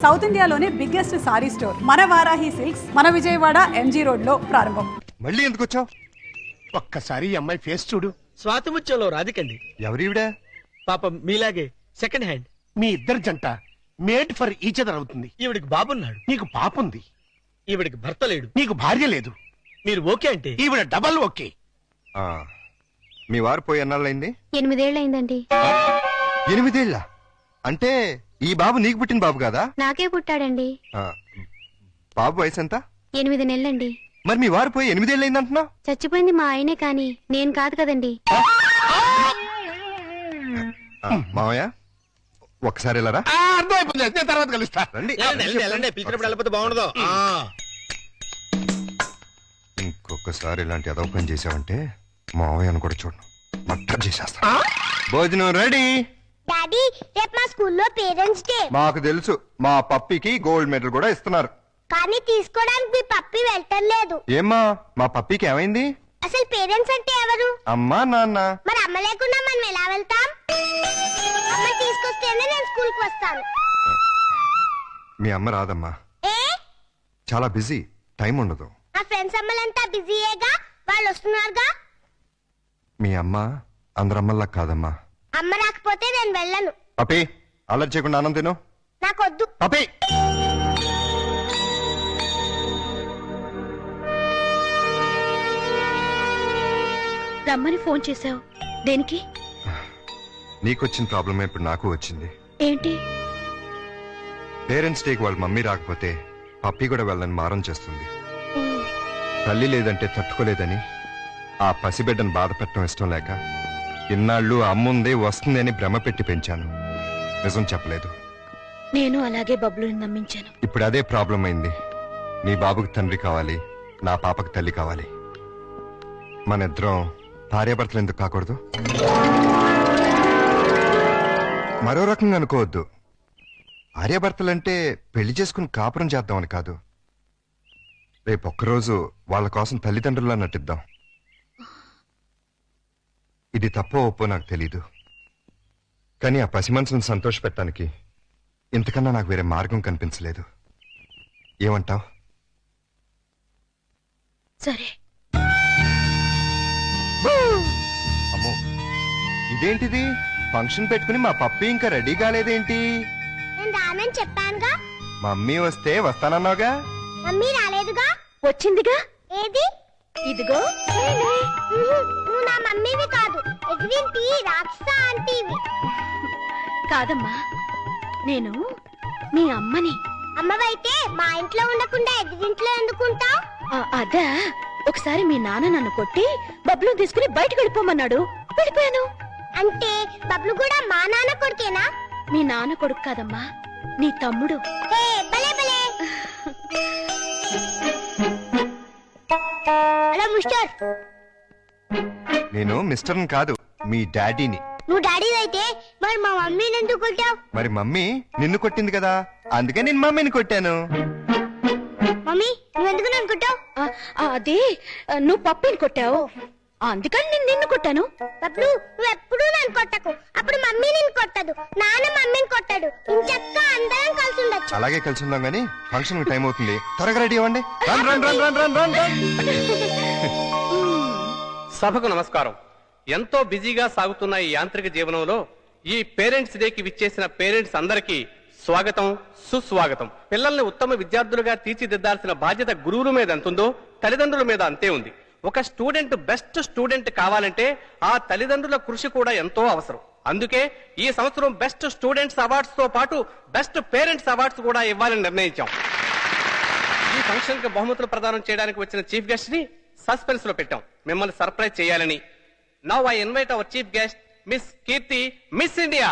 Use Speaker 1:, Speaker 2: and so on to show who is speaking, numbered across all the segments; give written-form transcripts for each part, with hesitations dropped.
Speaker 1: South ఇండియాలోనే biggest sorry store మన Varahi silks మన విజయవాడ ఎంజీ రోడ్ లో ప్రారంభం.
Speaker 2: మళ్ళీ ఎందుకు వచ్చావు? ఒక్కసారి ఈ అమ్మాయి ఫేస్ చూడు.
Speaker 3: స్వాతి ముత్యంలో రాధికండి.
Speaker 2: ఎవరివిడా?
Speaker 3: పాపం మీలాగే సెకండ్ హ్యాండ్.
Speaker 2: మీ ఇద్దరు జంట మేడ్ ఫర్ ఈచ్ అదర్ అవుతుంది.
Speaker 3: ఈవిడికి బాబున్నాడు.
Speaker 2: నీకు పాప ఉంది.
Speaker 3: ఈవిడికి భర్త లేడు.
Speaker 2: నీకు భార్య లేదు.
Speaker 3: మీరు ఓకే అంటే
Speaker 2: ఈవిడ డబల్ ఓకే.
Speaker 4: మీ వారు పోయి ఎన్నాళ్ళైంది?
Speaker 5: 8 ఏళ్ళైందండి.
Speaker 4: 8 ఏళ్ళ అంటే ఈ బాబు నీకు పుట్టిన బాబు కాదా?
Speaker 5: నాకే పుట్టాడండి.
Speaker 4: బాబు వయసు ఎంత?
Speaker 5: 8 నెలలండి.
Speaker 4: మరి మీ వారు పోయి 8 ఏళ్ళైంది అంటున్నావు?
Speaker 5: చచ్చిపోయింది మా ఆయనే కాని నేను కాదు కదండి.
Speaker 4: మావయ్య ఒకసారి వెళ్ళరా.
Speaker 2: అర్థమైపోయింది. నేను తర్వాత కలుస్తా.
Speaker 4: రండి.
Speaker 3: పిలిచినప్పుడు వెళ్ళకపోతే బాగుండదు.
Speaker 4: ఇంకొకసారి ఇలాంటి అదవ పని చేసావంటే మావయ్యను కూడా చూడను, మట్టం చేసేస్తా. భోజనం రెడీ.
Speaker 5: డాడీ రేపు మా స్కూల్లో పేరెంట్స్ డే.
Speaker 4: మాకు తెలుసు, మా పప్పికి గోల్డ్ మెడల్ కూడా ఇస్తున్నారు.
Speaker 5: కానీ తీసుకోవడానికి మీ పప్పి వెళ్ళటం లేదు.
Speaker 4: ఏమ్మా మా పప్పికి ఏమైంది?
Speaker 5: అసలు పేరెంట్స్ అంటే ఎవరు?
Speaker 4: అమ్మా నాన్న.
Speaker 5: మరి అమ్మ లేకుండా మనం ఎలా వెళ్తాం? అమ్మ తీసుకొస్తేనే నేను స్కూల్ కి వస్తాను.
Speaker 4: మీ అమ్మ రాదమ్మా,
Speaker 5: ఏ?
Speaker 4: చాలా బిజీ, టైం ఉండదు.
Speaker 5: నా ఫ్రెండ్స్ అమ్మలంతా బిజీయేగా, వాళ్ళు వస్తున్నారుగా.
Speaker 4: మీ అమ్మ అందరమ్మల్లా కాదమ్మా.
Speaker 5: అమ్మ రాకపోతే నేను వెళ్ళను.
Speaker 4: పప్పి అలర్ట్ చేయకుండా ఆనంద్ తిను.
Speaker 5: నాకొద్దు.
Speaker 4: పప్పి
Speaker 5: రమ్మని ఫోన్ చేశావు దేనికి?
Speaker 4: నీకొచ్చిన ప్రాబ్లమే ఇప్పుడు నాకు వచ్చింది.
Speaker 5: ఏంటి?
Speaker 4: పేరెంట్స్ డేకి వాళ్ళ మమ్మీ రాకపోతే పప్పి కూడా వెళ్ళని మారం చేస్తుంది. తల్లి లేదంటే తట్టుకోలేదని ఆ పసిబిడ్డను బాధ పెట్టడం ఇష్టం లేక ఇన్నాళ్ళు అమ్ముందే వస్తుంది అని భ్రమ పెట్టి పెంచాను. నిజం చెప్పలేదు.
Speaker 5: నేను అలాగే బబ్లుని నమ్మించాను.
Speaker 4: ఇప్పుడు అదే ప్రాబ్లం అయింది. నీ బాబుకి తండ్రి కావాలి, నా పాపకి తల్లి కావాలి. మన ఇద్దరం భార్యాభర్తలు ఎందుకు కాకూడదు? మరో రకంగా అనుకోవద్దు. భార్యాభర్తలంటే పెళ్లి చేసుకుని కాపురం చేద్దామని కాదు. రేపు ఒక్కరోజు వాళ్ళ కోసం తల్లిదండ్రుల్లా నటిద్దాం. ఇది తప్పో ఒప్పో నాకు తెలీదు, కానీ ఆ పసి మనసును సంతోష పెట్టడానికి ఇంతకన్నా నాకు వేరే మార్గం కనిపించలేదు. ఏమంటావ్?
Speaker 5: సరే.
Speaker 4: అమ్మో, ఇదేంటిది? ఫంక్షన్ పెట్టుకుని మా పప్పి ఇంకా రెడీ కాలేదేంటి?
Speaker 5: నేను రానని చెప్పానుగా.
Speaker 4: మమ్మీ వస్తే వస్తానన్నావుగా.
Speaker 5: మమ్మీ రాలేదుగా. వచ్చిందిగా. ఏది? ఇదిగో. నువ్వు నా మమ్మీవి కాదు, ఎగ్వింటి రాక్షస ఆంటీవి. కాదమ్మా, నేను మీ అమ్మని. అమ్మవైతే మా ఇంట్లో ఉండకుండా ఎగ్వింట్లో ఎందుకుంటావు? అదా, ఒకసారి మీ నాన్న నన్ను కొట్టి బబ్లు తీసుకుని బయటకు వెళ్ళిపోమన్నాడు, వెళ్ళిపోయాను. అంటే బబ్లు కూడా మా నాన్న కొడుకేనా? మీ నాన్న కొడుకు కాదమ్మా, నీ తమ్ముడు. భలే భలే. Hello mister.
Speaker 4: నేను మిస్టర్ని కాదు, మీ డాడీని.
Speaker 5: నువ్వు డాడీ అయితే మరి మా మమ్మీని ఎందుకు కొట్టావు?
Speaker 4: మరి మమ్మీ నిన్ను కొట్టింది కదా, అందుకే నేను మమ్మీని కొట్టాను.
Speaker 5: మమ్మీ నువ్వెందుకు నన్ను కొట్టావు? అది నువ్వు పప్పిని కొట్టావు, అందుకని నేను నిన్ను కొట్టాను. బబ్లు నువ్వు ఎప్పుడూ నన్ను కొట్టకు, అప్పుడు మమ్మీ నిన్ను కొట్టదు, నాన్న మమ్మీని కొట్టాడు. ఇంచక్క అందరం కలిసి ఉండొచ్చు.
Speaker 4: అలాగే కలిసి ఉందాం గానీ ఫంక్షన్ టైం అవుతుంది, త్వరగా రెడీ అవ్వండి. Run run run run run run run.
Speaker 6: సభకు నమస్కారం. ఎంతో బిజీగా సాగుతున్న ఈ యాంత్రిక జీవనంలో ఈ పేరెంట్స్ డేకి విచ్చేసిన పేరెంట్స్ అందరికీ స్వాగతం, సుస్వాగతం. పిల్లల్ని ఉత్తమ విద్యార్థులుగా తీర్చిదిద్దాల్సిన బాధ్యత గురువుల మీద ఎంతుందో తల్లిదండ్రుల మీద అంతే ఉంది. ఒక స్టూడెంట్ బెస్ట్ స్టూడెంట్ కావాలంటే ఆ తల్లిదండ్రుల కృషి కూడా ఎంతో అవసరం. అందుకే ఈ సంవత్సరం బెస్ట్ స్టూడెంట్స్ అవార్డ్స్ తో పాటు బెస్ట్ పేరెంట్స్ అవార్డ్స్ కూడా ఇవ్వాలని నిర్ణయించాం. ఈ ఫంక్షన్ కి బహుమతులు ప్రదానం చేయడానికి వచ్చిన చీఫ్ గెస్ట్ ని సస్పెన్స్ లో పెట్టాం, మిమ్మల్ని సర్ప్రైజ్ చేయాలని. Now I invite our chief guest miss Keerthi, miss India.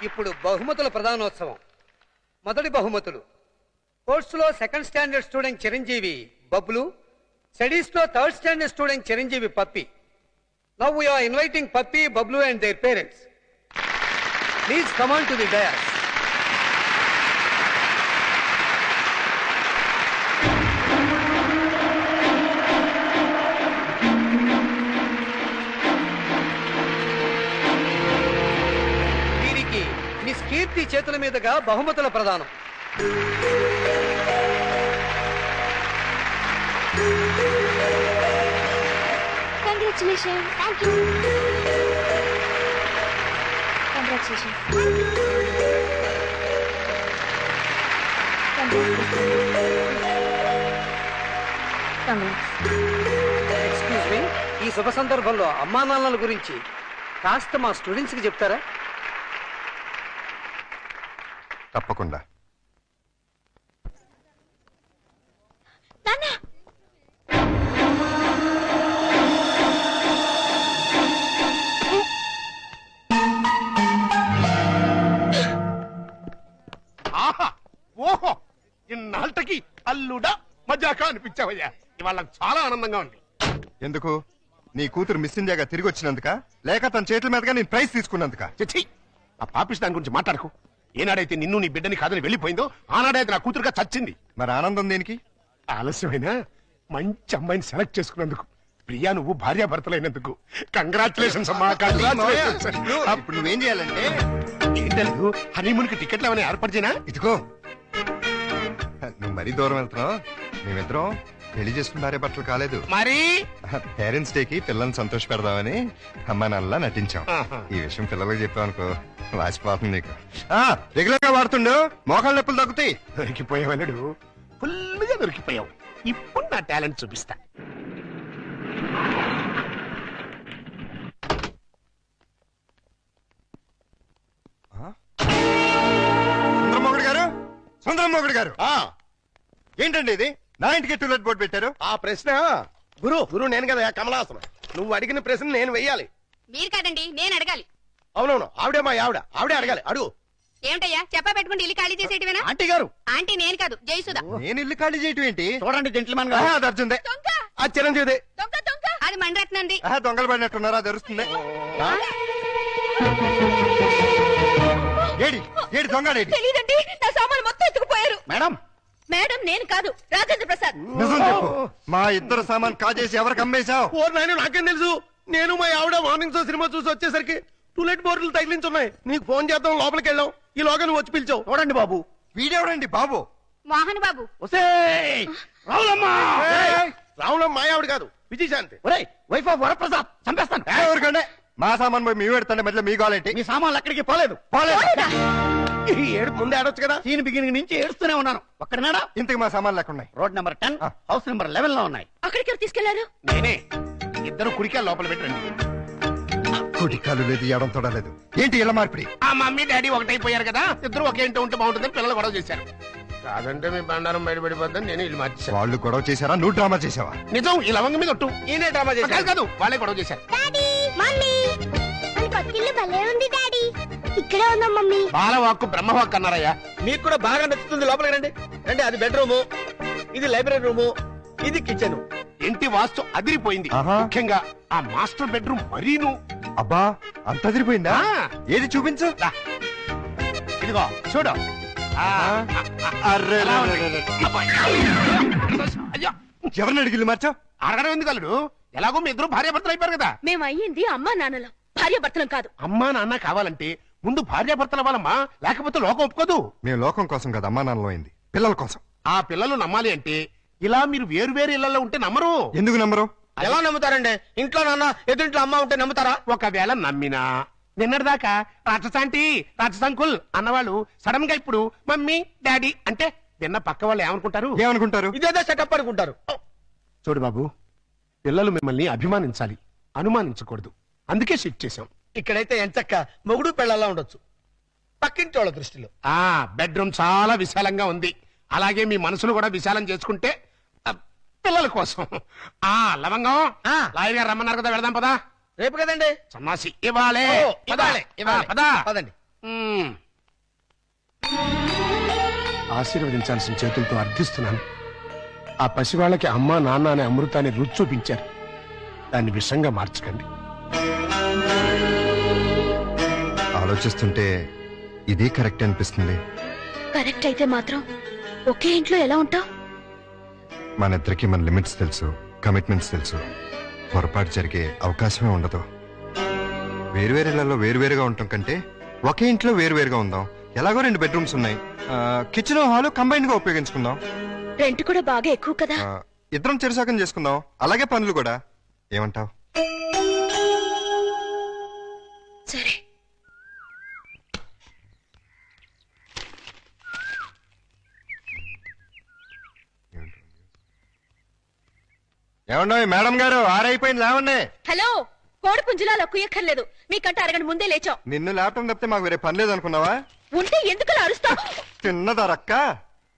Speaker 7: ఇప్పుడు బహుమతుల ప్రధానోత్సవం. మొదటి బహుమతులు: స్పోర్ట్స్ లో second standard student Chiranjeevi Bablu, studies లో third standard student Chiranjeevi Pappi. Now we are inviting Pappi, Bablu and their parents. Please come on to the dais. చేతుల మీదుగా బహుమతుల ప్రదానం.
Speaker 5: Congratulation. Thank you. Congratulation.
Speaker 7: Excuse me, ఈ శుభ సందర్భంలో అమ్మా నాన్నల గురించి కాస్త మా స్టూడెంట్స్ కి చెప్తారా?
Speaker 4: తప్పకుండా.
Speaker 5: నాన్న,
Speaker 2: ఆహా ఓహో ఇన్నాళ్ళకి అల్లుడా మజాకా అనిపించావయ్యా. ఇవాళ నాకు చాలా ఆనందంగా ఉంది.
Speaker 4: ఎందుకు? నీ కూతురు మిస్ ఇండియాగా తిరిగి వచ్చినందుక, లేక తన చేతుల మీదుగా నేను ప్రైజ్ తీసుకున్నందుక?
Speaker 2: చచ్చి ఆ పాపిస్ దాని గురించి మాట్లాడకు. ఏనాడైతే నిన్ను నీ బిడ్డని కాదని వెళ్ళిపోయిందో ఆనాడైతే నా కూతురుగా చచ్చింది.
Speaker 4: మరి ఆనందం దేనికి?
Speaker 2: ఆలస్యమైనా మంచి అమ్మాయిని సెలెక్ట్ చేసుకున్నందుకు. ప్రియా నువ్వు భార్యాభర్తలైనందుకు కంగ్రాచులేషన్స్ అమ్మా, కంగ్రాచులేషన్స్.
Speaker 4: ఇప్పుడు నువ్వేం చేయాలంటే,
Speaker 2: ఏంటల్లు హనీమూన్ కి టికెట్లు ఏమైనా ఏర్పాటు చేయనా?
Speaker 4: ఇదిగో నువ్వు మరీ దూరం వెళ్తున్నావు. మేమిద్దరం పెళ్లి చేసుకున్నారే బట్టలు కాలేదు.
Speaker 2: మరి
Speaker 4: పేరెంట్స్ డే కి పిల్లల్ని సంతోష పెడదామని అమ్మా నాన్నలా నటించాం.
Speaker 2: ఆహా.
Speaker 4: ఈ విషయం పిల్లలకు చెప్పావు అనుకో, వాసిపోతుంది నీకు. రెగ్యులర్ గా వాడుతుండు, మోకాళ్ళ నొప్పులు తగ్గుతాయి.
Speaker 2: దొరికిపోయావలుడు, ఫుల్గా దొరికిపోయావు. ఇప్పుడు నా టాలెంట్ చూపిస్తా.
Speaker 4: సుందరమోగుడు గారు, సుందరమోగుడు గారు, ఏంటండి ఇది? నా ఇంటికి టూలెట్ బోర్డు పెట్టారు.
Speaker 2: ఆ ప్రశ్న గురు నేను కదా కమలాసనం. నువ్వు అడిగిన ప్రశ్న నేను వెయ్యాలి.
Speaker 8: మీరు కాదండి, నేను అడగాలి.
Speaker 2: అవునవును, ఆవిడే మా ఆవిడే అడగాలి. అడుగు.
Speaker 8: ఏమిటయ్యా చెప్పా పెట్టుకుంటే ఇల్లు ఖాళీ చేసేటివేనా?
Speaker 2: ఆంటీ గారు,
Speaker 8: ఆంటీ నేను కాదు, జయసుధ.
Speaker 4: నేను ఇల్లు ఖాళీ చేయటం ఏంటి?
Speaker 2: చూడండి జెంట్లమన్
Speaker 4: అది అర్జుందే,
Speaker 8: దొంగ
Speaker 2: అది చిరంజీవిదే.
Speaker 8: దొంగ దొంగ అది మండరత్నంది.
Speaker 4: దొంగలు పడినట్టున్నారా? తెరుస్తుంది. ఏడి ఏడి దొంగడేడి?
Speaker 8: తెలీదండి, నా సామాను మొత్తం ఎత్తుకుపోయారు.
Speaker 2: మేడం
Speaker 8: మేడం నేను కాదు, రాజేంద్ర ప్రసాద్.
Speaker 4: నిజం చెప్పు. మా ఇద్దరు సామాన్ కాజేసి ఎవరికి అమ్మేశావు?
Speaker 2: ఓ నాయన, నాకేం తెలుసు. నేను మా ఆవిడ మార్నింగ్ షో సినిమా చూసి వచ్చేసరికి టూలెట్ బోర్డులు తగిలించున్నాయి. నీకు ఫోన్ చేద్దాం లోపలికి వెళ్ళాం. ఈ లోగా నువ్వు వచ్చి పిలిచావు. చూడండి బాబు.
Speaker 4: వీడెవడండి బాబు?
Speaker 8: మోహన్ బాబు.
Speaker 2: రావులమ్మ మా ఆవిడ కాదు, విజయశాంతి. Wife of Varaprasad. చంపేస్తాను.
Speaker 4: ఎవరికంటే మా సామాన్ పోయి మీ పెడతాండి, మధ్యలో మీ గోలేంటి?
Speaker 2: మీ సామాన్లు అక్కడికి పోలేదు. ఈ ఏడుపు ముందే ఆడొచ్చు కదా. సీన్ బిగినింగ్ నుంచి ఏడుస్తూనే ఉన్నాను. ఒక్కడనాడా?
Speaker 4: ఇంతకు మా సామాన్లు ఎక్కడున్నాయి?
Speaker 2: రోడ్ నెంబర్ 10, హౌస్ నెంబర్ 11 లో ఉన్నాయి.
Speaker 8: అక్కడికి ఎవరు తీసుకెళ్లారు?
Speaker 2: నేనే. ఇద్దరు కుడికాయలు లోపల పెట్టండి.
Speaker 4: కుటికాలు లేదు, ఎడం తొడలేదు. ఏంటి ఇలా మార్పిడి?
Speaker 2: ఆ మమ్మీ డాడీ ఒకటైపోయారు కదా, ఇద్దరు ఒకే ఇంటి ఉంటే బాగుంటుందని పిల్లలు గొడవ చేశారు. కాదంటే మీ బండారం బయటపడిపోద్దని నేను ఇల్లు మార్చేశాను.
Speaker 4: వాళ్ళు గొడవ చేశారా? నువ్వు డ్రామా చేసావా?
Speaker 2: నిజం, ఈ లవంగ మీద ఒట్టు.
Speaker 3: ఈయనే డ్రామా చేశాడు.
Speaker 2: కాదు వాళ్ళే గొడవ చేశారు.
Speaker 5: డాడీ, మమ్మీ, మన కొత్తిల్లు భలే ఉంది డాడీ. ఇక్కడే ఉందాం మమ్మీ.
Speaker 2: బాలవాక్కు బ్రహ్మవాక్కు అన్నారయ్యా.
Speaker 3: మీకు కూడా బాగా నచ్చుతుంది. లోపలికి రండి. రండి, అది బెడ్రూము, ఇది లైబ్రరీ రూము, ఇది కిచెన్.
Speaker 2: ఇంటి వాస్తు అదిరిపోయింది.
Speaker 4: ఆహా.
Speaker 2: ముఖ్యంగా ఆ మాస్టర్ బెడ్రూమ్ మరీను.
Speaker 4: అబ్బా, అంత అదిరిపోయిందా?
Speaker 2: ఆ.
Speaker 4: ఏది చూపించు.
Speaker 2: రా. ఇదిగో చూడు. ఆ,
Speaker 4: అర్రే
Speaker 2: ఎలా ఉంది? అబ్బాయి. అయ్యో,
Speaker 4: ఎవరిని అడిగి ఇల్లు మార్చావు?
Speaker 2: అడగడం ఎందుకు అల్లుడు? ఎలాగో మీ ఇద్దరు భార్యాభర్తలు అయిపోయారు కదా.
Speaker 8: మేము అయ్యింది అమ్మా నాన్నలం, భార్య భర్తలం కాదు.
Speaker 2: అమ్మా నాన్న కావాలంటే ముందు భార్యాభర్తల వాళ్ళమ్మా, లేకపోతే లోకం ఒప్పుకోదు.
Speaker 4: మేము లోకం కోసం కదా అమ్మా నాన్నలో అయింది, పిల్లల కోసం.
Speaker 2: ఆ పిల్లలు నమ్మాలి అంటే ఇలా మీరు వేరు వేరు ఇళ్లలో ఉంటే నమ్మరు.
Speaker 4: ఎందుకు నమ్మరు?
Speaker 3: ఎలా నమ్ముతారండి? ఇంట్లో నాన్న, ఎదురింట్లో అమ్మ ఉంటే నమ్ముతారా?
Speaker 2: ఒకవేళ నమ్మినా నిన్నటిదాకా రాక్షసాంటి రాక్షసంకుల్ అన్నవాళ్ళు సడన్ గా ఇప్పుడు మమ్మీ డాడీ అంటే విన్న పక్క వాళ్ళు ఏమనుకుంటారు?
Speaker 4: ఏమనుకుంటారు?
Speaker 3: ఇదేదో సెటప్ అనుకుంటారు.
Speaker 2: చూడు బాబు, పిల్లలు మిమ్మల్ని అభిమానించాలి, అనుమానించకూడదు. అందుకే షిఫ్ట్ చేశాం.
Speaker 3: ఇక్కడైతే ఎంచక్క మొగుడు పెళ్ళలా ఉండొచ్చు, పక్కింటి వాళ్ళ దృష్టిలో.
Speaker 2: ఆ బెడ్రూమ్ చాలా విశాలంగా ఉంది. అలాగే మీ మనసును కూడా విశాలం చేసుకుంటే పిల్లల కోసం. ఆ లవంగం, లాయర్ గారు రమ్మన్నారు కదా, వెళదాం పదా.
Speaker 3: రేపు కదండి.
Speaker 2: సన్నాసి ఇవ్వాలే.
Speaker 3: ఓ, ఇవ్వాలే, ఇవ్వాలే.
Speaker 2: పదా.
Speaker 3: పదండి.
Speaker 2: ఆశీర్వదించాల్సిన చేతులతో అర్థిస్తున్నాను. ఆ పసివాళ్ళకి అమ్మా నాన్న అనే అమృతాన్ని రుచి చూపించారు. దాన్ని విషంగా మార్చకండి.
Speaker 4: ఆలోచిస్తుంటే ఇదే కరెక్ట్ అనిపిస్తుంది.
Speaker 8: కరెక్ట్ అయితే మాత్రం ఒకే ఇంట్లో ఎలా ఉంటావు?
Speaker 4: మన ఇద్దరికి మన లిమిట్స్ తెలుసు, కమిట్మెంట్స్ తెలుసు. పొరపాటు జరిగే అవకాశమే ఉండదు. వేరువేరేళ్లలో వేరువేరుగా ఉండటం కంటే ఒకే ఇంట్లో వేరువేరుగా ఉందాం. ఎలాగో 2 బెడ్రూమ్స్ ఉన్నాయి. కిచెన్ హాల్ కంబైన్డ్ గా ఉపయోగించుకుందాం.
Speaker 8: రెంట్ కూడా బాగా ఎక్కువ కదా.
Speaker 4: ఇద్దరం చెరుసాకం చేసుకుందాం. అలాగే పనులు కూడా. ఏమంటావ్?
Speaker 8: సరే.
Speaker 4: ఏమండో మేడం గారు, ఆరైపోయింది, లేవండి.
Speaker 8: హలో, కోడి పుంజులా లొక్కుయక్కర్లేదు. మీకంటే అరగంట ముందే లేచాం.
Speaker 4: నిన్ను లేపటం తప్పితే మాకు వేరే పని లేదనుకున్నావా?
Speaker 8: ఉంటే ఎందుకు అరుస్తావు?
Speaker 4: తిన్నదారక్క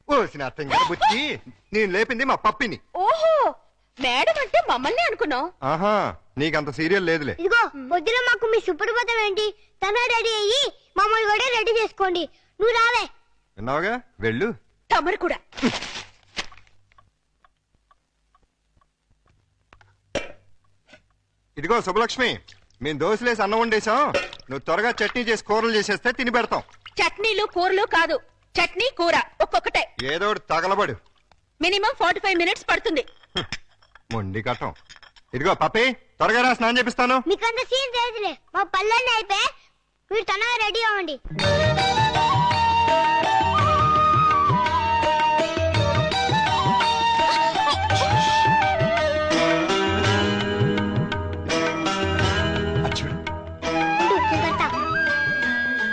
Speaker 4: ఓసిన అర్థం గారు బుచ్చి. నేను లేపింది మా పప్పిని.
Speaker 8: ఓహో, మేడం అంటే మమ్మల్ని అనుకున్నాం.
Speaker 4: ఆహా, నీకంత సీరియల్ లేదులే.
Speaker 5: ఇదిగో పొద్దున మాకు మీ సుప్రభాతం ఏంటి? తన రెడీ అయ్యి మమ్మల్ని కూడా రెడీ చేసుకోండి. నువ్వు రావే.
Speaker 4: విన్నావుగా, వెళ్ళు.
Speaker 8: తమరు కూడా.
Speaker 4: ఇదిగో శుభలక్ష్మి, మేము దోశలేసి అన్నం వండేశాం. నువ్వు త్వరగా చట్నీ చేసి కూరలు చేసేస్తే తిని పెడతాం.
Speaker 8: చట్నీలు కూరలు కాదు, చట్నీ కూర ఒక్కొక్కటే.
Speaker 4: ఏదో ఒకటి తగలబడు.
Speaker 8: మినిమం 45 మినిట్స్ పడుతుంది.
Speaker 4: మొండి కట్టం. ఇదిగో పప్పి, త్వరగా రా, స్నానం చేపిస్తాను.
Speaker 5: మీకంత సీన్ తెలుసులే. మా పల్లెల్ని అయిపోయి మీరు తనగా రెడీ అవ్వండి.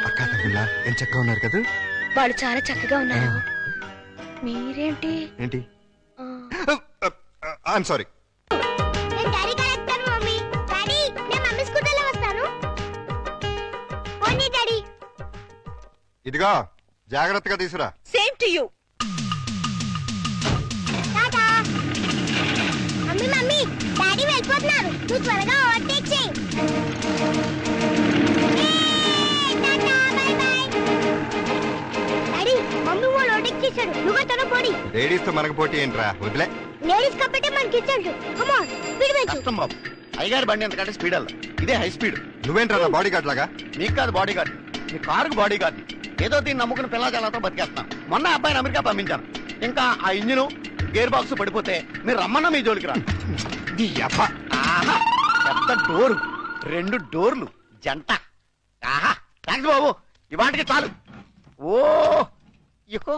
Speaker 4: అక్క తమ్ముళ్ళ ఏం చక్కగా ఉన్నారు కదా?
Speaker 8: వాళ్ళు చాలా చక్కగా ఉన్నారు. మీరేంటి?
Speaker 4: ఏంటి? I'm sorry.
Speaker 5: నేను డాడీ కరెక్టాను మమ్మీ. డాడీ, నేను మమ్మీ స్కూటర్లో వస్తాను. పోనీ డాడీ.
Speaker 4: ఇదిగో జాగ్రత్తగా తీసురా.
Speaker 8: Same to you.
Speaker 5: Tata. Mummy mummy, daddy వెళ్ళిపోతున్నారు. నువ్వు త్వరగా ఓవర్టేక్ చేయి. Tata, by by. Daddy, mummy వాళ్ళు ఓవర్టేక్ చేశాడు. నువ్వు తన పోడి.
Speaker 4: లేడీస్ తో మనకు పోటీ ఏంట్రా, వదిలే.
Speaker 5: లేడీస్ కాబట్టి మనకి ఇచ్చాడు. కమ్ ఆన్, స్పీడ్ పెంచు.
Speaker 3: కష్టం బాబు, అయ్యగారి బండి ఎంతకంటే స్పీడ్ అల్ల, ఇదే హై స్పీడ్.
Speaker 4: నువ్వేంట్రా బాడీ గార్డ్ లాగా?
Speaker 3: మీకు కాదు బాడీ గార్డ్, మీ కారుకు బాడీ గార్డ్. ఏదో దీన్ని నమ్ముకుని పిల్లజాలతో బతికేస్తున్నాం. మొన్న అబ్బాయిని అమెరికా పంపించాను. ఇంకా ఆ ఇంజిన్ గేర్ బాక్స్ పడిపోతే మీరు రమ్మన్నా మీ జోలికి రా. ఆహా, పెద్ద డోరు, 2 డోర్లు జంట. ఆహా, థ్యాంక్స్ బాబు, ఇవాటికి చాలు. ఓ ఇహో.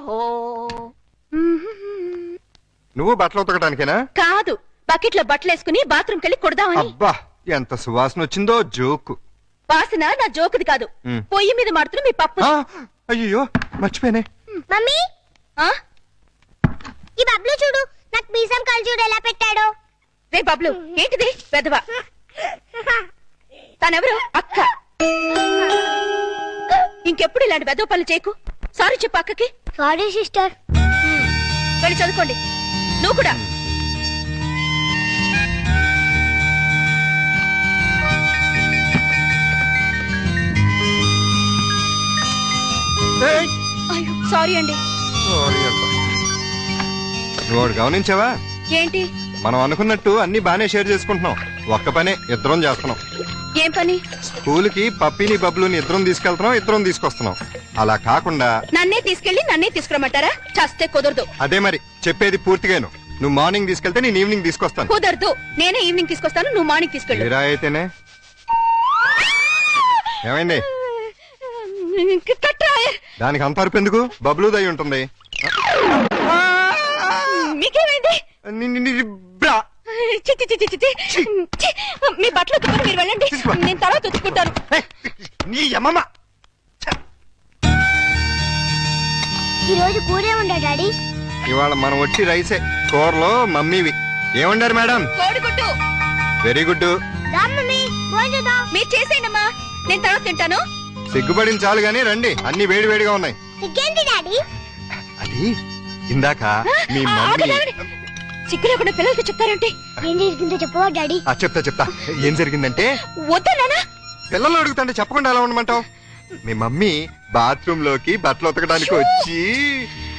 Speaker 4: నువ్వు బట్టలు ఉతకడానికేనా?
Speaker 8: కాదు, బకెట్ లో బట్టలు వేసుకుని బాత్రూమ్ కెళ్ళి కొడదామని.
Speaker 4: అబ్బా, ఎంత సువాసన వచ్చిందో. జోకు
Speaker 8: వాసన నా జోకుది కాదు. పొయ్యి మీద మాడుతున్న మీ పప్పు.
Speaker 4: అయ్యో, మర్చిపోయానే.
Speaker 5: మమ్మీ,
Speaker 8: ఆ?
Speaker 5: ఈ బబ్లు చూడు, నాకు మీసం కళ్ళు చూడు ఎలా పెట్టాడో.
Speaker 8: రే బబ్లు, ఏంటిది పెద్దవా? తనెవరు? అక్క. ఇంకెప్పుడు ఇలాంటి వెదవ పనులు చేయకు. సారీ చెప్పు అక్కకి.
Speaker 5: Sorry sister.
Speaker 8: వెళ్ళి చదువుకోండి. నువ్వు కూడా. అయ్యో, సారీ అండి.
Speaker 4: నువ్వు ఒకటి గమనించావా?
Speaker 8: ఏంటి?
Speaker 4: మనం అనుకున్నట్టు అన్ని బానే షేర్ చేసుకుంటున్నాం. ఒక్క పనే ఇద్దరం చేస్తున్నాం.
Speaker 8: ఏం పని?
Speaker 4: స్కూల్ కి పప్పిని బబ్లుని ఇద్దరం తీసుకెళ్తున్నాం, ఇద్దరం తీసుకొస్తున్నాం. అలా కాకుండా
Speaker 8: నన్నే తీసుకెళ్లి నన్నే తీసుకురమ్మంటారా? చస్తే కుదరదు.
Speaker 4: అదే మరి చెప్పేది పూర్తిగాను. నువ్వు మార్నింగ్ తీసుకెళ్తే నేను ఈవినింగ్ తీసుకొస్తాను.
Speaker 8: కుదరదు. నేనే ఈవినింగ్ తీసుకొస్తాను, నువ్వు మార్నింగ్ తీసుకెళ్ళు.
Speaker 4: మీరా అయితేనే. ఏమైంది? దానికి అంత అరుపు ఎందుకు? బబ్లు దయ ఉంటుంది.
Speaker 8: మీకేమైంది? మీ బట్టలు ఉతుకుని మీరు వెళ్ళండి, నేను తర్వాత ఉతుక్కుంటాను.
Speaker 4: నీ అమ్మమ్మ.
Speaker 5: ఈ రోజు కూరే ఉండా డాడీ?
Speaker 4: ఇవాళ మనం వచ్చి రైసే. కూరలో మమ్మీవి. ఏమండారు మేడం?
Speaker 8: కోడిగుడ్డు.
Speaker 4: Very good.
Speaker 5: మమ్మీ, భోజనం.
Speaker 8: మీరు చేసేయండమ్మా, నేను తర్వాత తింటాను.
Speaker 4: సిగ్గుపడిన చాలు గానీ రండి, అన్ని వేడి వేడిగా ఉన్నాయి.
Speaker 5: ఇంకేంటి డాడీ?
Speaker 4: అది ఇందాక మీ మమ్మీ.
Speaker 8: సిగ్గు లేకుండా పిల్లలకి చెప్తారంటే.
Speaker 5: ఏం జరిగిందో చెప్పవా డాడీ?
Speaker 4: చెప్తా. ఏం జరిగిందంటే,
Speaker 8: వద్దా నాన్న?
Speaker 4: పిల్లలు అడుగుతుంటే చెప్పకుండా ఎలా ఉండమంటావు? మీ మమ్మీ బాత్రూమ్ లోకి బట్టలు ఉతకడానికి వచ్చి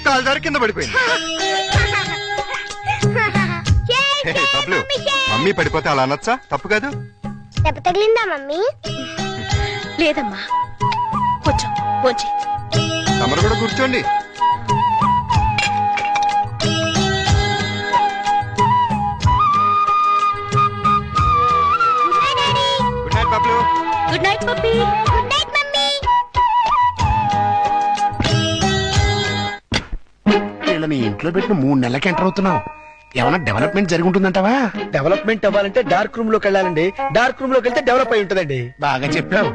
Speaker 4: కాలుదారి కింద పడిపోయింది. బబ్లు, మమ్మీ పడిపోతే అలా అనొచ్చా? తప్పు కాదు.
Speaker 5: దెబ్బ తగిలిందా మమ్మీ?
Speaker 8: లేదమ్మా, కొంచెం భోంచే.
Speaker 4: తమరు కూడా కూర్చోండి. Good night Bablu.
Speaker 8: Good night puppy.
Speaker 5: Good night mummy.
Speaker 2: వీళ్ళని ఇంట్లో పెట్టిన 3 నెలలకి ఎంటర్ అవుతున్నావు. ఏమైనా డెవలప్మెంట్ జరిగి ఉంటుందంటావా?
Speaker 3: డెవలప్మెంట్ అవ్వాలంటే డార్క్ రూమ్ లోకి వెళ్ళాలండి. డార్క్ రూమ్ లోకి వెళ్తే డెవలప్ అయి ఉంటుందండి.
Speaker 2: బాగా చెప్పావు.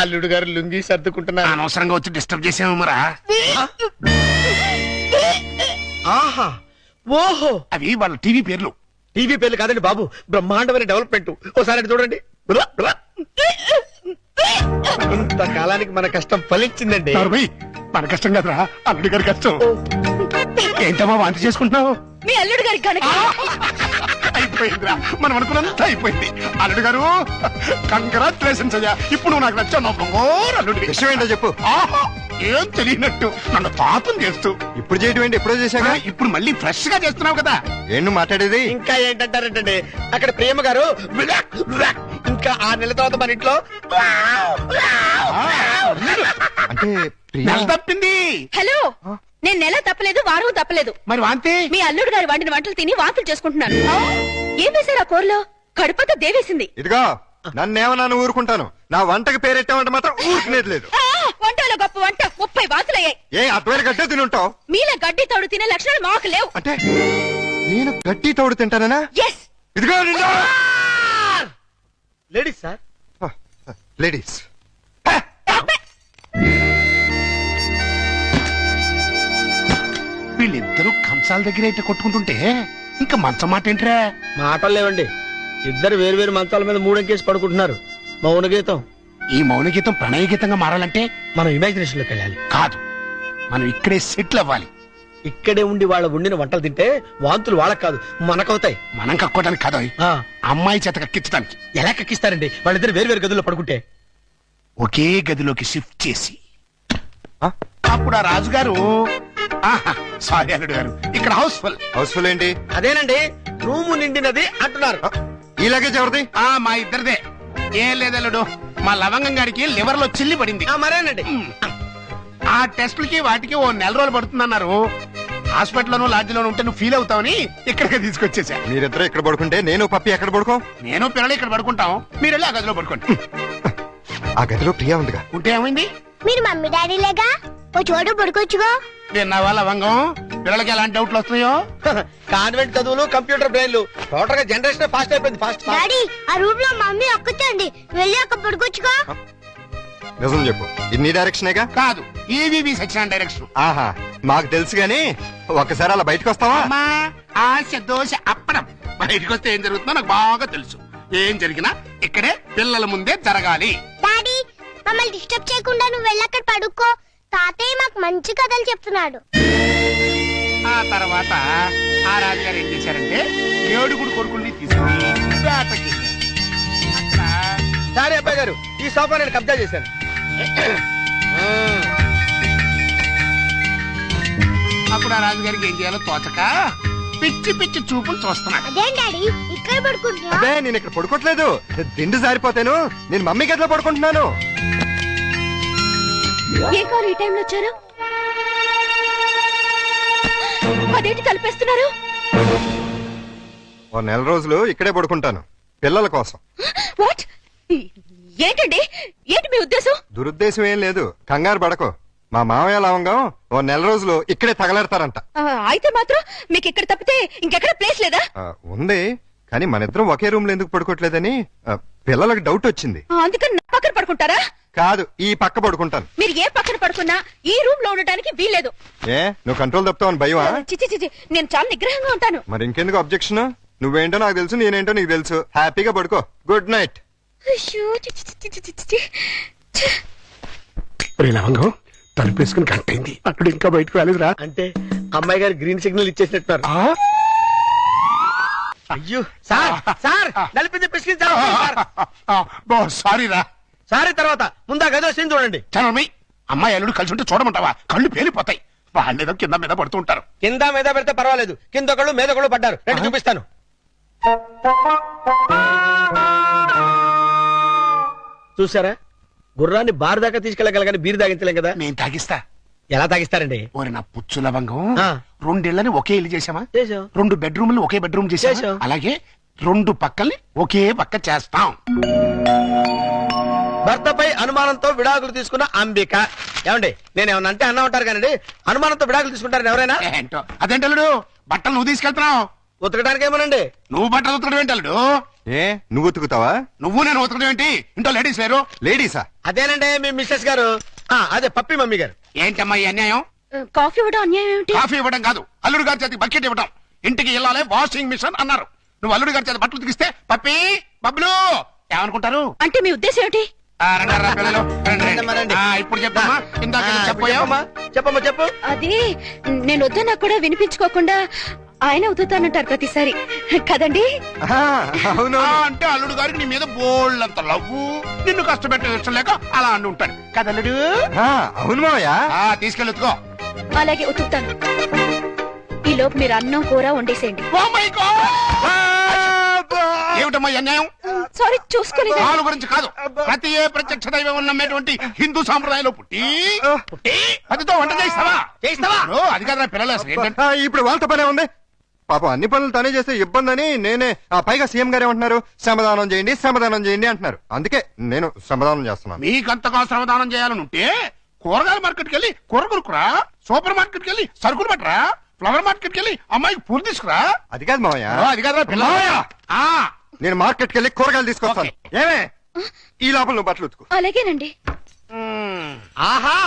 Speaker 3: అల్లుడు గారు లుంగి సర్దుకుంటున్నారు.
Speaker 2: అనవసరంగా వచ్చి డిస్టర్బ్ చేసాము మరా.
Speaker 3: ఆహా, ఓహో,
Speaker 2: అవి వాళ్ళ టీవీ పేర్లు.
Speaker 3: టీవీ పేర్లు కాదండి బాబు, బ్రహ్మాండమైన డెవలప్మెంట్. ఓసారి అటు చూడండి. ఇంతకాలానికి మన కష్టం ఫలించిందండి.
Speaker 2: నార్మల్, మన కష్టం కదరా, అల్లుడి గారి కష్టం. ఏంటమ్మా వాంతి చేసుకుంటున్నావు?
Speaker 8: మీ అల్లుడు గారి కనుక
Speaker 2: అయిపోయిందిరా, మనం అనుకున్నంత అయిపోయింది. అల్లుడు గారు కంగ్రాచులేషన్స్ అయ్యా. ఇప్పుడు నువ్వు నాకు నచ్చావు. నువ్వు బంగారు అల్లుడివి.
Speaker 4: విషయం ఏంటో చెప్పు.
Speaker 2: ఆహా, ఏం తెలియనట్టు నన్ను పాపం చేస్తూ
Speaker 4: ఇప్పుడు చేయటం ఏంటి? ఎప్పుడో చేశాక
Speaker 2: ఇప్పుడు మళ్ళీ ఫ్రెష్ గా చేస్తున్నావు కదా.
Speaker 4: ఏంటి మాట్లాడేది?
Speaker 3: ఇంకా ఏంటంటారంటే అక్కడ ప్రేమ గారు ఇంకా 6 నెలల తర్వాత మన ఇంట్లో
Speaker 4: అంటే ప్రియా-
Speaker 2: నెల తప్పింది.
Speaker 8: హలో, నేను నెల తప్పలేదు, వారం తప్పలేదు.
Speaker 2: మరి వాంతి
Speaker 8: మీ అల్లుడు గారి వండిన వంటలు తిని వాంతులు చేసుకుంటున్నాను. ఏం వేశారు ఆ కూరలో? కడుపంతా దేవేసింది.
Speaker 4: ఇదిగో నన్నేమన్నా ఊరుకుంటాను, నా వంటకి పేరెట్టామంటే మాత్రం ఊరుకునేది లేదు.
Speaker 8: వంటలో గొప్ప వంట 30 వాంతులయ్యాయి.
Speaker 4: ఏ అద్వైల గడ్డే తినుంటావు?
Speaker 8: మీలా గడ్డి తోడు తినే లక్షణాలు మాకు లేవు.
Speaker 4: అంటే నేను గడ్డి తోడు తింటానా?
Speaker 8: ఎస్.
Speaker 4: ఇదిగో నిన్ను.
Speaker 3: లేడీస్ సార్,
Speaker 4: లేడీస్
Speaker 2: వీళ్ళిద్దరూ కంసాల దగ్గర అయితే కొట్టుకుంటుంటే ఇంకా మంచం మాట ఏంట్రా?
Speaker 3: మాటలు లేవండి. ఇద్దరు వేరు వేరు మంచాల మీద మూడెంకేసి పడుకుంటున్నారు. మౌన గీతం.
Speaker 2: ఈ మౌన గీతం ప్రణయ గీతంగా మారాలంటే
Speaker 3: మనం ఇమాజినేషన్ లోకి వెళ్ళాలి.
Speaker 2: కాదు, మనం ఇక్కడే సెటిల్ అవ్వాలి.
Speaker 3: ఇక్కడే ఉండి వాళ్ళ వండిన వంటలు తింటే వాంతులు వాళ్ళకి కాదు మనకవుతాయి.
Speaker 2: మనం కక్కోడానికి కాదు,
Speaker 3: ఆ,
Speaker 2: అమ్మాయి చేత కక్కించడానికి.
Speaker 3: ఎలా కక్కిస్తారండి? వాళ్ళిద్దరు వేరు వేరు గదుల్లో పడుకుంటే.
Speaker 2: ఒకే గదిలోకి షిఫ్ట్ చేసి అప్పుడు ఆ రాజుగారు, సారీ అల్లుడు గారు, ఇక్కడ హౌస్ఫుల్.
Speaker 4: హౌస్ఫుల్ ఏంటి?
Speaker 3: అదేనండి, రూము నిండినది అంటున్నారు.
Speaker 4: ఈ లగేజ్ ఎవరిది?
Speaker 2: మా ఇద్దరిదే. ఏం లేదల్లుడు, మా లవంగం గారికి లివర్ లో చిల్లి పడింది.
Speaker 3: మరేనండి,
Speaker 2: ఆ టెస్టులకి వాటికి 1 నెల రోజులు పడుతుందన్నారు. హాస్పిటల్లోనూ లాడ్జిలోనూ ఉంటే నువ్వు ఫీల్ అవుతావని ఇక్కడికి తీసుకొచ్చేసా.
Speaker 4: మీరిద్దరు ఇక్కడ పడుకుంటే నేను పప్పి ఎక్కడ పడుకో?
Speaker 2: నేను పిల్లలు ఇక్కడ పడుకుంటాం, మీరు వెళ్ళి ఆ గదిలో పడుకోండి.
Speaker 4: ఆ గదిలో ప్రియా ఉందిగా.
Speaker 2: ఉంటే ఏమైంది?
Speaker 5: మీరు మమ్మీ డాడీ లేగా ఓ చోటు పడుకోవచ్చుగా.
Speaker 2: విన్నావా లవంగం, పిల్లలకి ఎలాంటి డౌట్లు వస్తున్నాయో?
Speaker 3: కాన్వెంట్ చదువులు, కంప్యూటర్ బ్రెయిన్లు, టోటల్ గా జనరేషన్ ఫాస్ట్ అయిపోయింది. ఫాస్ట్
Speaker 5: డాడీ, ఆ రూమ్ లో మమ్మీ ఒక్కతండి, వెళ్ళి అక్కడ పడుకోవచ్చుగా.
Speaker 4: నిజం చెప్పు, ఇన్ని డైరెక్షనేగా?
Speaker 2: కాదు, ఈవీవి సెక్షన్ డైరెక్షన్.
Speaker 4: ఆహా, మాకు తెలుసు గాని ఒకసారి అలా బయటకు వస్తావా?
Speaker 2: అమ్మా, ఆశ దోశ అప్పడం. బయటకు వస్తే ఏం జరుగుతుందో నాకు బాగా తెలుసు. ఏం జరిగినా ఇక్కడే పిల్లల ముందే జరగాలి.
Speaker 5: డాడీ, మమ్మల్ని డిస్టర్బ్ చేయకుండా నువ్వు వెళ్ళి అక్కడ పడుకో. తాతయ్య మాకు మంచి కథలు చెప్తున్నాడు.
Speaker 2: ఆ తర్వాత ఆ రాజుగారు ఏం చేశారంటే 7 కొడుకుల్ని తీసుకుని వేటకి
Speaker 3: సరే అబ్బాయి గారు, ఈ సోఫా నేను కబ్జా చేశాను.
Speaker 2: అప్పుడు ఆ రాజుగారికి ఏం చేయాలో తోచక పిచ్చి పిచ్చి చూపులు చూస్తున్నాడు.
Speaker 5: అదేం డాడీ, ఇక్కడ పడుకుంటున్నా?
Speaker 4: అదే నేను ఇక్కడ పడుకోవట్లేదు, దిండు జారిపోతాను. నేను మమ్మీ గదిలో పడుకుంటున్నాను.
Speaker 8: ఏ కారు ఈ టైంలో వచ్చారు? అదేంటి తలపేస్తున్నారు?
Speaker 4: ఓ 1 నెల రోజులు ఇక్కడే పడుకుంటాను పిల్లల కోసం.
Speaker 8: వాట్? ఏంటండి, ఏంటి మీ ఉద్దేశం?
Speaker 4: దురుద్దేశం ఏం లేదు, కంగారు పడకో. మా మామయ్య లవంగం ఓ 1 నెల రోజులు ఇక్కడే తగలెడతారంట.
Speaker 8: అయితే మాత్రం మీకు ఇక్కడ తప్పితే ఇంకెక్కడ ప్లేస్ లేదా?
Speaker 4: ఉంది, కానీ మన ఇద్దరం ఒకే రూమ్ లో ఎందుకు పడుకోవట్లేదని పిల్లలకు డౌట్ వచ్చింది.
Speaker 8: అందుకని నా పక్కన పడుకుంటారా?
Speaker 4: కాదు, ఈ పక్క పడుకుంటాను.
Speaker 8: మీరు ఏ పక్కన పడుకున్నా ఈ రూమ్ లో ఉండడానికి వీల్లేదు.
Speaker 4: ఏ నువ్వు కంట్రోల్ తప్పుతావని భయమా?
Speaker 8: చిచి చిచి, నేను చాలా నిగ్రహంగా ఉంటాను.
Speaker 4: మరి ఇంకెందుకు అబ్జెక్షన్? నువ్వేంటో నాకు తెలుసు, నేనేంటో నీకు తెలుసు. హ్యాపీగా పడుకో. Good night.
Speaker 8: అయ్యో, చి, చి, చి, చి, చి, చి.
Speaker 2: లవంగం తలుపేసుకుని గంటైంది, అక్కడ ఇంకా బయటకు రాలేదురా.
Speaker 3: అంటే అమ్మాయి గారు గ్రీన్ సిగ్నల్ ఇచ్చేసినట్టున్నారు. అయ్యో సార్, సార్ నలిపించి పిసికించారు.
Speaker 2: సారీ రా.
Speaker 3: సారీ తర్వాత ముందా గదిలో సీన్ చూడండి.
Speaker 2: చనమై అమ్మాయి అల్లుడు కలిసి ఉంటే చూడమంటావా? కళ్ళు పేలిపోతాయి. వాళ్ళేదో కింద మీద పడుతూ ఉంటారు.
Speaker 3: కింద మీద పెడితే పర్వాలేదు, కింద ఒకళ్ళు మీద ఒకళ్ళు పడ్డారు. రండి చూపిస్తాను. చూసారా, గుర్రాన్ని బార్ దాకా తీసుకెళ్ళగలగాని బీరు తాగించలేం కదా.
Speaker 2: నేను తాగిస్తా.
Speaker 3: ఎలా తాగిస్తారండి?
Speaker 2: ఓరి నా పుచ్చు లవంగం,
Speaker 3: ఆ.
Speaker 2: 2 ఇళ్ళని ఒకే ఇల్లు చేసామా?
Speaker 3: చేసాం.
Speaker 2: 2 బెడ్రూమ్లు ఒకే బెడ్రూమ్ చేసాం.
Speaker 3: చేసాం.
Speaker 2: అలాగే 2 పక్కల్ని ఒకే పక్క చేస్తాం.
Speaker 3: భర్తపై అనుమానంతో విడాకులు తీసుకున్న అంబిక ఏమండి నేను ఏమన్నా అంటే అన్నా ఉంటారు కానీ అనుమానంతో విడాకులు తీసుకుంటారు ఎవరైనా?
Speaker 2: ఏంటో అదేంటల్లుడు బట్టలు నువ్వు తీసుకెళ్తున్నావు,
Speaker 3: ఉతకడానికి ఏమోనండి.
Speaker 2: నువ్వు బట్టలు ఉతకడం ఏంటల్లుడు?
Speaker 4: ఏ నువ్వు ఉతుకుతావా?
Speaker 2: నువ్వు నేను ఉతకడం ఏంటి? ఇంట్లో లేడీస్ లేరు?
Speaker 4: లేడీసా?
Speaker 3: అదేనండి మీ మిస్సెస్ గారు, అదే పప్పి మమ్మీ గారు.
Speaker 2: ఏంటమ్మా ఈ అన్యాయం?
Speaker 8: కాఫీ ఇవ్వడం అన్యాయం ఏమిటి?
Speaker 2: కాఫీ ఇవ్వడం కాదు, అల్లుడు గారి చేతికి బకెట్ ఇవ్వడం. ఇంటికి వెళ్ళాలి వాషింగ్ మిషన్ అన్నారు. నువ్వు అల్లుడు గారి చేతి బట్టలు ఉతికిస్తే పప్పి బబ్బులు ఏమనుకుంటారు?
Speaker 8: అంటే మీ ఉద్దేశం ఏమిటి?
Speaker 2: రండి రా పిల్లలు, రండి, రండి. ఇప్పుడు చెప్పమ్మా, ఇందాక ఏదో చెప్పావా?
Speaker 3: చెప్పమ్మా చెప్పు.
Speaker 8: అది నేను వద్దన్నా కూడా వినిపించుకోకుండా ఆయన ఉతుతానంటారు ప్రతిసారి కదండి.
Speaker 4: అవును.
Speaker 2: అంటే అల్లుడు గారికి నీ మీద బోళ్ళంత లవ్వు, నిన్ను కష్టపెట్టే ఇష్టం లేక అలా అంటూ ఉంటాడు కదా అల్లుడు?
Speaker 4: అవును మావయ్య.
Speaker 2: తీసుకెళ్ళుకో.
Speaker 8: అలాగే ఉతుకుతాను. ఈ లోపు మీరు అన్నం కూర వండేసేయండి.
Speaker 2: ఏమిటమ్మా ఈ అన్యాయం?
Speaker 8: సారీ చూసుకోలేదు.
Speaker 2: వాళ్ళ గురించి కాదు, ప్రతి ఏ ప్రత్యక్ష దైవం నమ్మేటువంటి హిందూ సాంప్రదాయంలో పుట్టి అదితో వంట చేయిస్తావా? అది కాదు పిల్లలు అసలు ఏంటంటే
Speaker 4: ఇప్పుడు వాళ్ళతో పనే ఉంది. పాపం అన్ని పనులు తనే చేస్తే ఇబ్బంది అని నేనే, పైగా సీఎం గారు ఏమంటున్నారు, శ్రమదానం చేయండి శ్రమదానం చేయండి అంటున్నారు. అందుకే నేను శ్రమదానం చేస్తున్నాను.
Speaker 2: మీకంతగా శ్రమదానం చేయాలని ఉంటే కూరగాయల మార్కెట్కి వెళ్ళి కూర కొనుక్కురా, సూపర్ మార్కెట్కి వెళ్ళి సరుకులు పట్టరా, ఫ్లవర్ మార్కెట్కి వెళ్ళి అమ్మాయికి పూలు తీసుకురా.
Speaker 4: అది కాదు మావయ్య.
Speaker 2: అది కాదు పిల్లలు.
Speaker 4: నేను మార్కెట్కి వెళ్ళి కూరగాయలు తీసుకొస్తాను. ఏమే ఈ లోపల నువ్వు బట్టలు ఉతుకు.
Speaker 8: అలాగేనండి.
Speaker 3: ఆహా,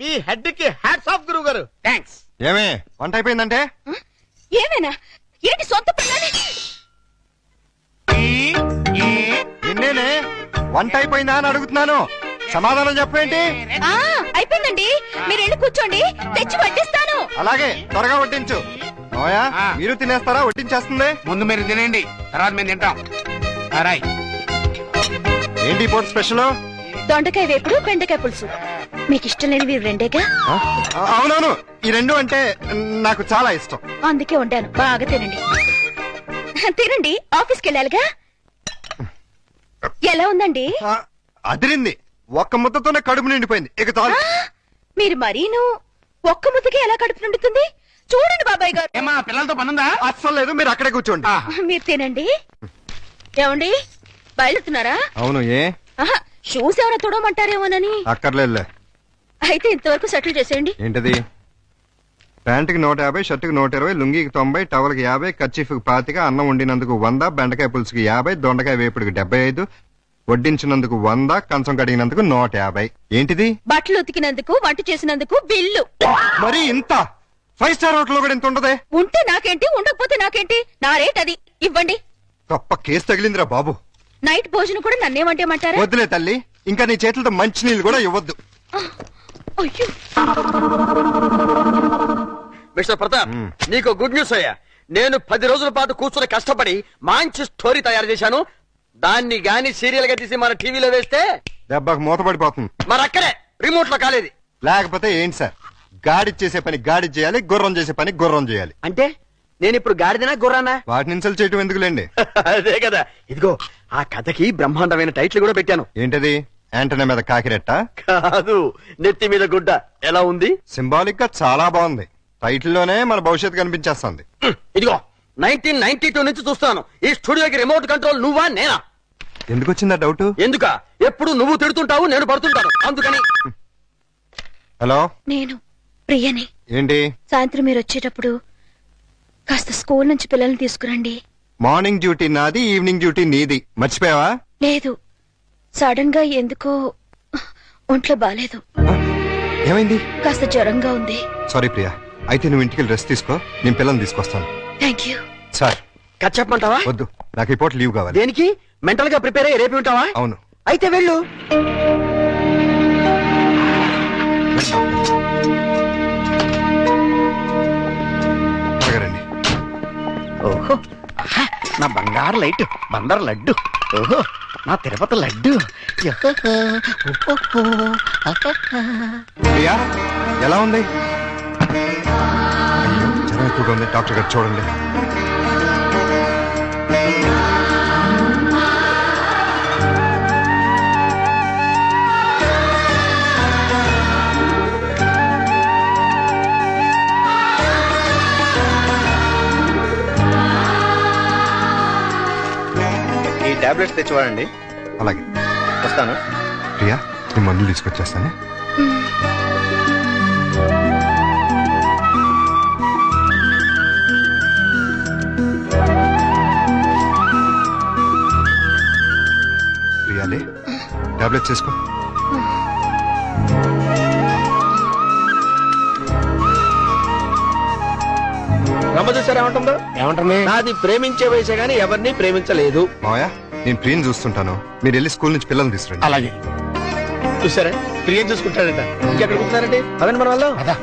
Speaker 3: మీ హెడ్ కి హ్యాట్స్ ఆఫ్ గురువు గారు.
Speaker 2: థ్యాంక్స్.
Speaker 4: ఏమే వంట అయిపోయిందంటే?
Speaker 8: ఏమైనా ఏంటి సొంత పిల్లని?
Speaker 4: నిన్నేనే వంట అయిపోయిందా అని అడుగుతున్నాను, సమాధానం చెప్పేంటి?
Speaker 8: అయిపోయిందండి, మీరు వెళ్ళి కూర్చోండి, తెచ్చి వడ్డిస్తాను.
Speaker 4: అలాగే త్వరగా వడ్డించు. మావయ్య మీరు తినేస్తారా? వడ్డించేస్తుంది.
Speaker 2: ముందు మీరు తినేయండి, తర్వాత మేము తింటాం. రాయ్.
Speaker 4: ఏంటి పోటీ స్పెషల్?
Speaker 8: దొండకాయ వేపుడు, బెండకాయ పులుసు. మీకు ఇష్టం లేనివి రెండేగా?
Speaker 4: అవునవును, ఈ రెండు అంటే నాకు చాలా ఇష్టం.
Speaker 8: అందుకే వండాను, బాగా తినండి. తినండి, ఆఫీస్కి వెళ్ళాలిగా. ఎలా ఉందండి?
Speaker 4: అదిరింది. ఒక్క ముద్దతోనే కడుపు నిండిపోయింది. ఇక చాలు.
Speaker 8: మీరు మరీను ఒక్క ముద్దకి ఎలా కడుపు నిండుతుంది? చూడండి బాబాయ్ గారు.
Speaker 2: ఏమా పిల్లలతో పనుందా?
Speaker 4: అస్సలు లేదు, మీరు అక్కడే కూర్చోండి.
Speaker 8: మీరు తినండి. ఏమండి బయలుతున్నారా?
Speaker 4: అవును. ఏ
Speaker 8: షూస్ ఏమైనా తుడమంటారేమోనని.
Speaker 4: అక్కర్లేదులే.
Speaker 8: అయితే ఇంతవరకు సెటిల్ చేసేయండి.
Speaker 4: ఏంటది? ప్యాంటుకి 150, షర్టుకి 120, లుంగికి 90, టవల్కి 50, కర్చీఫ్కి 25, అన్నం వండినందుకు 100, బెండకాయ పులుసుకి 50, దొండకాయ వేపుడికి 75, వడ్డించినందుకు 100, కంచం కడిగినందుకు 150. ఏంటిది?
Speaker 8: బట్టలు ఉతికినందుకు, వంట చేసినందుకు బిల్లు.
Speaker 4: మరి ఇంత? 5 స్టార్ హోటల్ లో కూడా ఇంత ఉండదే?
Speaker 8: ఉంటే నాకేంటి, ఉండకపోతే నాకేంటి, నా రేట్ అది. ఇవ్వండి.
Speaker 4: గొప్ప కేసు తగిలిందిరా బాబు.
Speaker 8: నైట్ భోజనం కూడా నన్నేమంటేమంటారా?
Speaker 4: వద్దులే తల్లి, ఇంకా నీ చేతులతో మంచి నీళ్ళు కూడా ఇవ్వద్దు.
Speaker 8: అయ్యో,
Speaker 3: మిస్టర్ ప్రతాప్, నీకు గుడ్ న్యూస్ అయ్యా. నేను 10 రోజుల పాటు కూర్చొని కష్టపడి మంచి స్టోరీ తయారు చేశాను. దాన్ని గాని సీరియల్ గా తీసి మన టీవీలో వేస్తే
Speaker 4: దెబ్బకు మూతపడిపోతుంది.
Speaker 3: మరి అక్కడే రిమోట్ లో కాలేదు.
Speaker 4: లేకపోతే ఏంటి సార్, గాడి చేసే పని గాడి చేయాలి, గుర్రం చేసే పని గుర్రం చేయాలి.
Speaker 3: అంటే నేను ఇప్పుడు గాడిదనా గుర్రానా?
Speaker 4: వాటిని ఇన్సల్ట్ చేయటం ఎందుకులేండి.
Speaker 3: అదే కదా. ఇదిగో ఆ కథకి బ్రహ్మాండమైన టైటిల్ కూడా పెట్టాను.
Speaker 4: ఏంటది? యాంటనా మీద కాకిరెట్ట?
Speaker 3: కాదు, నెత్తి మీద గుడ్డ. ఎలా ఉంది?
Speaker 4: సింబాలిక్ గా చాలా బాగుంది. టైటిల్ లోనే మన భవిష్యత్తు కనిపించేస్తుంది.
Speaker 3: ఇదిగో 1992 నుంచి చూస్తాను ఈ స్టూడియోకి రిమోట్ కంట్రోల్ నువ్వా నేనా?
Speaker 4: ఎందుకు వచ్చిందా డౌట్?
Speaker 3: ఎందుక? ఎప్పుడు నువ్వు తిడుతుంటావు, నేను పడుతుంటాను, అందుకని.
Speaker 4: హలో,
Speaker 8: నేను ప్రియని.
Speaker 4: ఏంటి?
Speaker 8: సాయంత్రం మీరు వచ్చేటప్పుడు కాస్త స్కూల్ నుంచి పిల్లల్ని తీసుకురండి.
Speaker 4: మార్నింగ్ డ్యూటీ నాది, ఈవినింగ్ డ్యూటీ నీది. మర్చిపోయావా?
Speaker 8: లేదు, సడన్ గా ఎందుకో ఒంట్లో బాలేదు.
Speaker 4: ఏమైంది?
Speaker 8: కాస్త జ్వరంగా ఉంది.
Speaker 4: సారీ ప్రియా, అయితే నువ్వు ఇంటికి రెస్ట్ తీసుకో, నేను పిల్లల్ని తీసుకొస్తాను.
Speaker 8: Thank you.
Speaker 4: సార్
Speaker 3: కథ చెప్పమంటావా?
Speaker 4: వద్దు, నాకు ఈ పూట లీవ్ కావాలి.
Speaker 3: దేనికి? మెంటల్ గా ప్రిపేర్ అయ్యి రేపు ఉంటావా?
Speaker 4: అవును.
Speaker 3: అయితే వెళ్ళు.
Speaker 4: రండి.
Speaker 3: ఓహో, నా బంగారు లైట్, బందర్ లడ్డు. ఓహో, నా తిరుపతి లడ్డు.
Speaker 4: ప్రియా ఎలా ఉంది? అయ్యో, జ్వరం ఎక్కువగా ఉంది, డాక్టర్ గారు చూడండి.
Speaker 3: ఈ టాబ్లెట్స్ తెచ్చివాడండి.
Speaker 4: అలాగే
Speaker 3: వస్తాను.
Speaker 4: ప్రియా, నీ మందులు తీసుకొచ్చేస్తాను. టాబ్లెట్స్ వేసుకో.
Speaker 3: రమ్మ చూసారా ఏమంటుందో?
Speaker 2: ఏమంటుంది?
Speaker 3: నాది ప్రేమించే వయసే గానీ ఎవరిని ప్రేమించలేదు.
Speaker 4: మావయ్య నేను ప్రియని చూస్తుంటాను, మీరు వెళ్ళి స్కూల్ నుంచి పిల్లల్ని తీసుకురండి.
Speaker 2: అలాగే.
Speaker 3: చూసారా ప్రియం చూసుకుంటాడట. ఇంకెక్కడ కూర్చున్నారండి? అదండి మన వాళ్ళు.
Speaker 2: అదా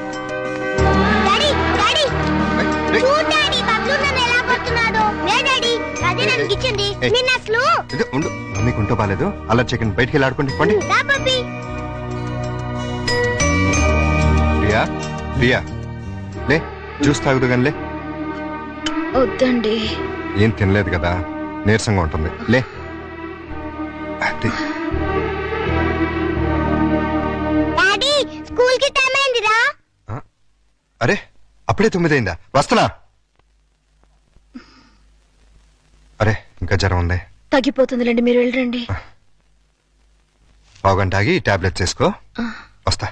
Speaker 5: డాడీ డాడీ చూడు డాడీ బబ్లు నన్ను ఎలా కొడుతున్నాడో. లే డాడీ అదే నన్ను ఇచ్చింది.
Speaker 4: ఏయ్.
Speaker 5: నిన్న అసలు
Speaker 4: ఇది ఉండు, మమ్మీకి ఉంటో బాలేదు. అలా చికెన్ బయటికి వెళ్ళి ఆడుకోండి. పండి.
Speaker 5: దా పప్పి.
Speaker 4: ప్రియా ప్రియా లే, జ్యూస్ తాగుదు కానీ లే.
Speaker 8: వద్దండి.
Speaker 4: ఏం తినలేదు కదా, నీరసంగా ఉంటుంది. లే అది.
Speaker 5: డాడీ స్కూల్ కి టైం అయిందిరా.
Speaker 4: ఆ? అరే అప్పుడే 9 అయిందా? వస్తున్నా. అరే ఇంకా జ్వరం ఉంది.
Speaker 8: తగ్గిపోతుందిలేండి, మీరు వెళ్ళండి.
Speaker 4: పావుగంట ఆగి టాబ్లెట్స్ వేసుకో. వస్తా.